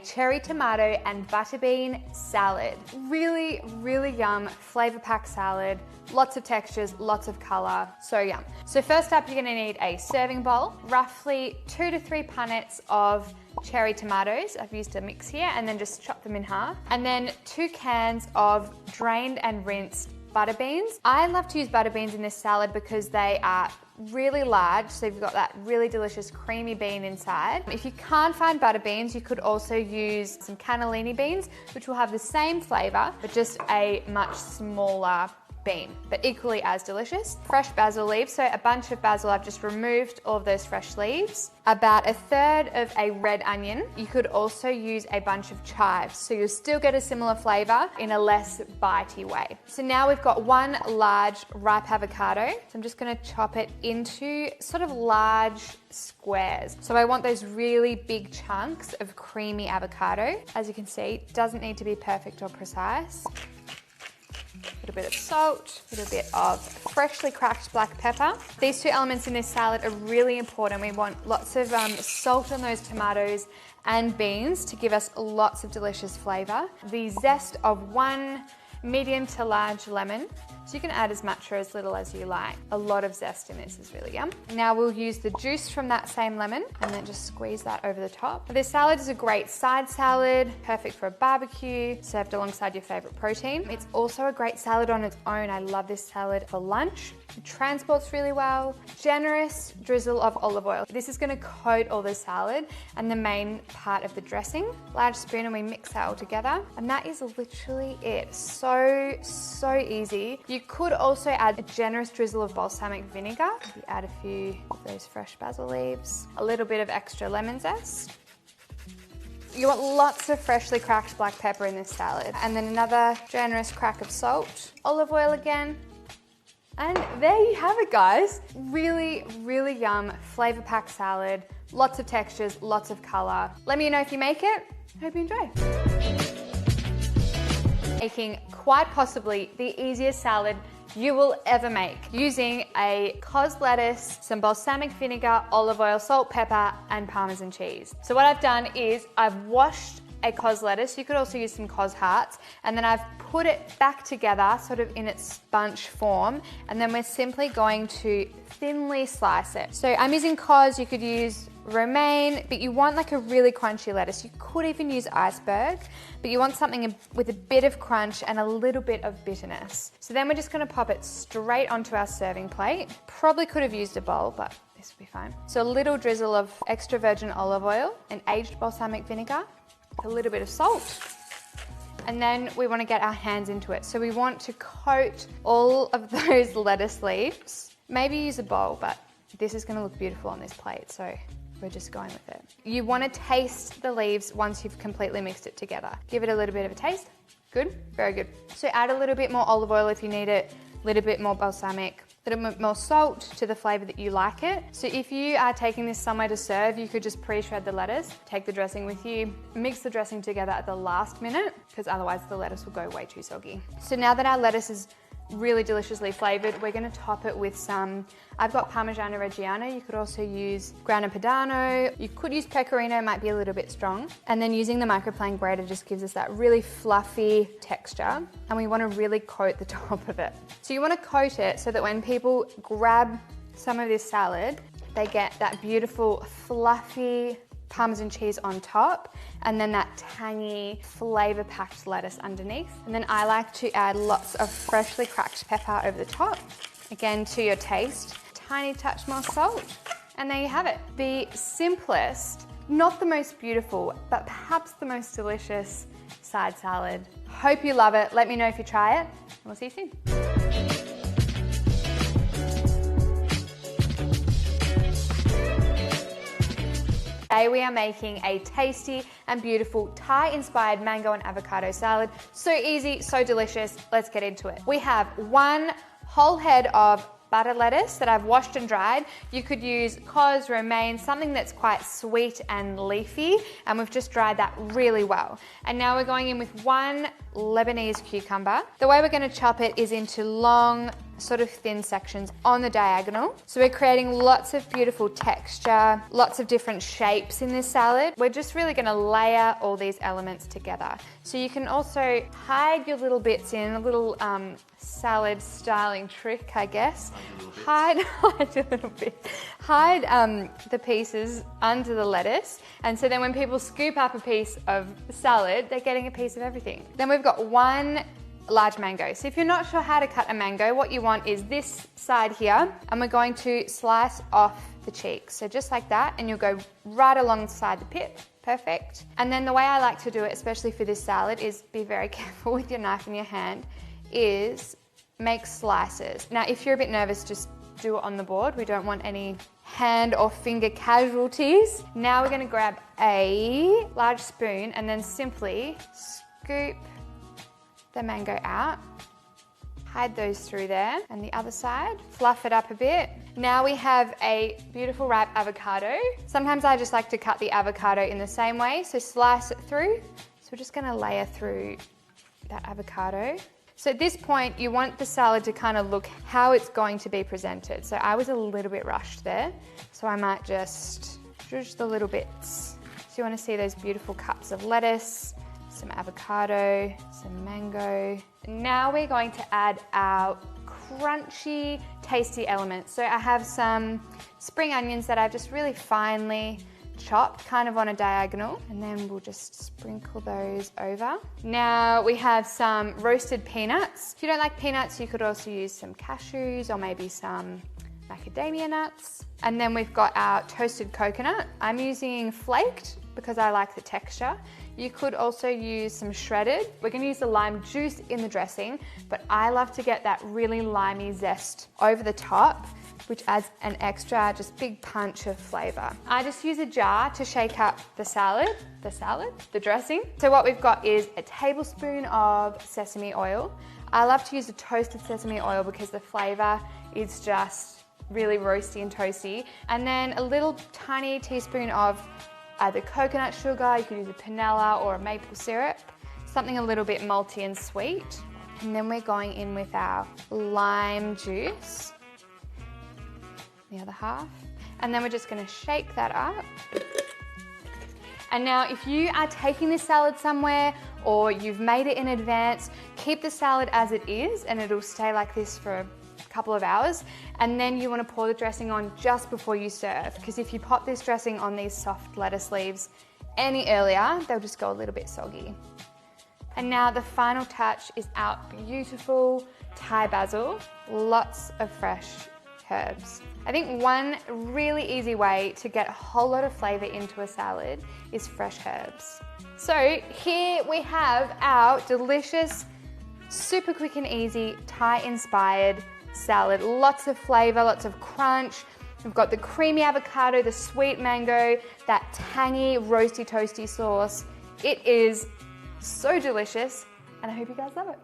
cherry tomato and butter bean salad. Really, really yum, flavor packed salad. Lots of textures, lots of color, so yum. So first up, you're gonna need a serving bowl, roughly 2 to 3 punnets of cherry tomatoes. I've used a mix here, and then just chop them in half. And then 2 cans of drained and rinsed butter beans. I love to use butter beans in this salad because they are really large, so you've got that really delicious creamy bean inside. If you can't find butter beans, you could also use some cannellini beans, which will have the same flavor, but just a much smaller bean, but equally as delicious. Fresh basil leaves, so a bunch of basil. I've just removed all of those fresh leaves. About 1/3 of a red onion. You could also use a bunch of chives, so you'll still get a similar flavor in a less bitey way. So now we've got 1 large ripe avocado. So I'm just gonna chop it into sort of large squares. So I want those really big chunks of creamy avocado. As you can see, it doesn't need to be perfect or precise. A little bit of salt, a little bit of freshly cracked black pepper. These 2 elements in this salad are really important. We want lots of salt on those tomatoes and beans to give us lots of delicious flavor. The zest of 1 medium to large lemon. So you can add as much or as little as you like. A lot of zest in this is really yum. Now we'll use the juice from that same lemon and then just squeeze that over the top. This salad is a great side salad, perfect for a barbecue, served alongside your favorite protein. It's also a great salad on its own. I love this salad for lunch. It transports really well. Generous drizzle of olive oil. This is gonna coat all the salad and the main part of the dressing. Large spoon, and we mix that all together. And that is literally it. So easy. You could also add a generous drizzle of balsamic vinegar. You add a few of those fresh basil leaves, a little bit of extra lemon zest. You want lots of freshly cracked black pepper in this salad. And then another generous crack of salt, olive oil again. And there you have it, guys. Really, really yum, flavor packed salad. Lots of textures, lots of color. Let me know if you make it. Hope you enjoy. Making quite possibly the easiest salad you will ever make, using a cos lettuce, some balsamic vinegar, olive oil, salt, pepper, and Parmesan cheese. So what I've done is I've washed a cos lettuce. You could also use some cos hearts, and then I've put it back together sort of in its bunch form, and then we're simply going to thinly slice it. So I'm using cos. You could use romaine, but you want like a really crunchy lettuce. You could even use iceberg, but you want something with a bit of crunch and a little bit of bitterness. So then we're just gonna pop it straight onto our serving plate. Probably could have used a bowl, but this will be fine. So a little drizzle of extra virgin olive oil and aged balsamic vinegar, a little bit of salt, and then we want to get our hands into it. So we want to coat all of those lettuce leaves. Maybe use a bowl, but this is going to look beautiful on this plate, so we're just going with it. You want to taste the leaves once you've completely mixed it together. Give it a little bit of a taste. Good, very good. So add a little bit more olive oil if you need it, a little bit more balsamic, a little bit more salt to the flavor that you like it. So if you are taking this somewhere to serve, you could just pre-shred the lettuce, take the dressing with you, mix the dressing together at the last minute, because otherwise the lettuce will go way too soggy. So now that our lettuce is really deliciously flavored, we're going to top it with some, I've got Parmigiano Reggiano. You could also use Grana Padano. You could use Pecorino, it might be a little bit strong. And then using the microplane grater just gives us that really fluffy texture, and we want to really coat the top of it. So you want to coat it so that when people grab some of this salad, they get that beautiful fluffy Parmesan cheese on top, and then that tangy, flavor-packed lettuce underneath. And then I like to add lots of freshly cracked pepper over the top. Again, to your taste. Tiny touch more salt. And there you have it. The simplest, not the most beautiful, but perhaps the most delicious side salad. Hope you love it. Let me know if you try it, and we'll see you soon. Today we are making a tasty and beautiful Thai-inspired mango and avocado salad. So easy, so delicious. Let's get into it. We have 1 whole head of butter lettuce that I've washed and dried. You could use cos, romaine, something that's quite sweet and leafy, and we've just dried that really well. And now we're going in with 1 Lebanese cucumber. The way we're going to chop it is into long, sort of thin sections on the diagonal. So we're creating lots of beautiful texture, lots of different shapes in this salad. We're just really gonna layer all these elements together. So you can also hide your little bits in a little salad styling trick, I guess. Hide your little bit. Hide the pieces under the lettuce, and so then when people scoop up a piece of salad, they're getting a piece of everything. Then we've got one large mango. So if you're not sure how to cut a mango, what you want is this side here, and we're going to slice off the cheeks. So just like that, and you'll go right alongside the pip. Perfect. And then the way I like to do it, especially for this salad, is be very careful with your knife in your hand, is make slices. Now, if you're a bit nervous, just do it on the board. We don't want any hand or finger casualties. Now we're gonna grab a large spoon and then simply scoop the mango out. Hide those through there, and the other side, fluff it up a bit. Now we have a beautiful ripe avocado. Sometimes I just like to cut the avocado in the same way, so slice it through. So we're just gonna layer through that avocado. So at this point, you want the salad to kind of look how it's going to be presented. So I was a little bit rushed there, so I might just zhuzh the little bits. So you wanna see those beautiful cuts of lettuce, some avocado, some mango. Now we're going to add our crunchy, tasty elements. So I have some spring onions that I've just really finely chopped, kind of on a diagonal, and then we'll just sprinkle those over. Now we have some roasted peanuts. If you don't like peanuts, you could also use some cashews or maybe some macadamia nuts. And then we've got our toasted coconut. I'm using flaked because I like the texture. You could also use some shredded. We're gonna use the lime juice in the dressing, but I love to get that really limey zest over the top, which adds an extra, just big punch of flavor. I just use a jar to shake up the dressing. So what we've got is a tablespoon of sesame oil. I love to use the toasted sesame oil because the flavor is just really roasty and toasty. And then a little tiny teaspoon of either coconut sugar, you could use a panela or a maple syrup, something a little bit malty and sweet. And then we're going in with our lime juice, the other half. And then we're just gonna shake that up. And now if you are taking this salad somewhere or you've made it in advance, keep the salad as it is and it'll stay like this for a couple of hours. And then you want to pour the dressing on just before you serve, because if you pop this dressing on these soft lettuce leaves any earlier, they'll just go a little bit soggy. And now the final touch is our beautiful Thai basil, lots of fresh herbs. I think one really easy way to get a whole lot of flavor into a salad is fresh herbs. So here we have our delicious, super quick and easy Thai inspired salad. Lots of flavor, lots of crunch. We've got the creamy avocado, the sweet mango, that tangy roasty toasty sauce. It is so delicious, and I hope you guys love it.